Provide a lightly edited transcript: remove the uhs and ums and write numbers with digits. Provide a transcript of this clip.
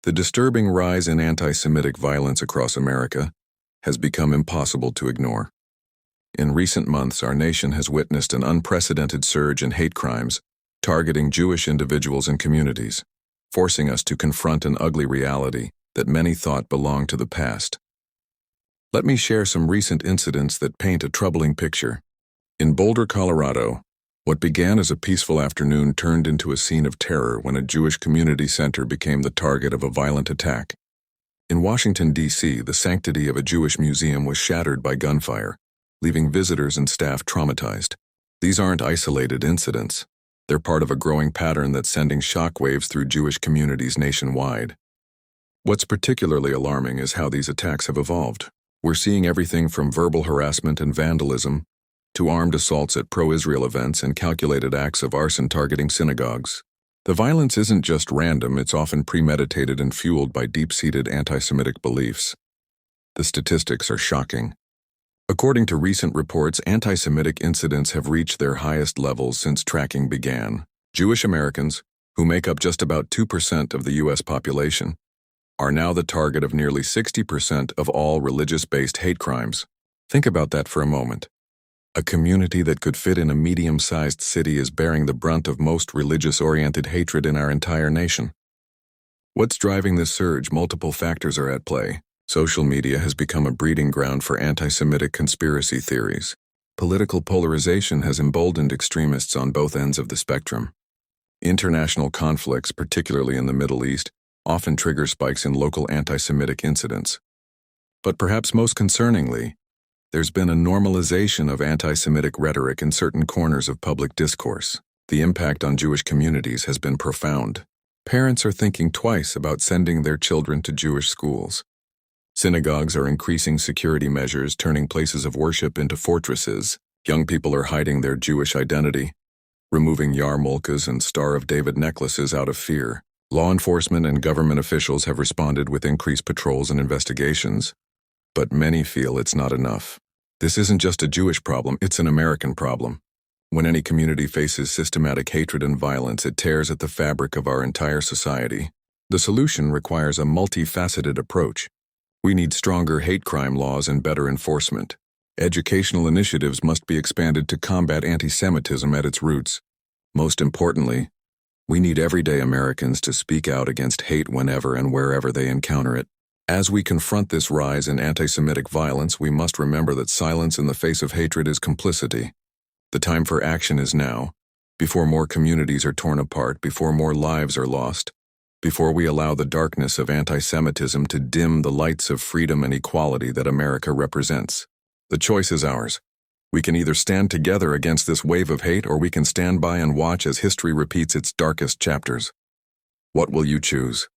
The disturbing rise in anti-Semitic violence across America has become impossible to ignore. In recent months, our nation has witnessed an unprecedented surge in hate crimes targeting Jewish individuals and communities, forcing us to confront an ugly reality that many thought belonged to the past. Let me share some recent incidents that paint a troubling picture. In Boulder, Colorado, what began as a peaceful afternoon turned into a scene of terror when a Jewish community center became the target of a violent attack. In Washington, D.C., the sanctity of a Jewish museum was shattered by gunfire, leaving visitors and staff traumatized. These aren't isolated incidents. They're part of a growing pattern that's sending shockwaves through Jewish communities nationwide. What's particularly alarming is how these attacks have evolved. We're seeing everything from verbal harassment and vandalism to armed assaults at pro-Israel events and calculated acts of arson targeting synagogues. The violence isn't just random, it's often premeditated and fueled by deep-seated anti-Semitic beliefs. The statistics are shocking. According to recent reports, anti-Semitic incidents have reached their highest levels since tracking began. Jewish Americans, who make up just about 2% of the U.S. population, are now the target of nearly 60% of all religious-based hate crimes. Think about that for a moment. A community that could fit in a medium-sized city is bearing the brunt of most religious-oriented hatred in our entire nation. What's driving this surge? Multiple factors are at play. Social media has become a breeding ground for anti-Semitic conspiracy theories. Political polarization has emboldened extremists on both ends of the spectrum. International conflicts, particularly in the Middle East, often trigger spikes in local anti-Semitic incidents. But perhaps most concerningly, there's been a normalization of anti-Semitic rhetoric in certain corners of public discourse. The impact on Jewish communities has been profound. Parents are thinking twice about sending their children to Jewish schools. Synagogues are increasing security measures, turning places of worship into fortresses. Young people are hiding their Jewish identity, removing yarmulkes and Star of David necklaces out of fear. Law enforcement and government officials have responded with increased patrols and investigations, but many feel it's not enough. This isn't just a Jewish problem, it's an American problem. When any community faces systematic hatred and violence, it tears at the fabric of our entire society. The solution requires a multifaceted approach. We need stronger hate crime laws and better enforcement. Educational initiatives must be expanded to combat antisemitism at its roots. Most importantly, we need everyday Americans to speak out against hate whenever and wherever they encounter it. As we confront this rise in anti-Semitic violence, we must remember that silence in the face of hatred is complicity. The time for action is now, before more communities are torn apart, before more lives are lost, before we allow the darkness of anti-Semitism to dim the lights of freedom and equality that America represents. The choice is ours. We can either stand together against this wave of hate, or we can stand by and watch as history repeats its darkest chapters. What will you choose?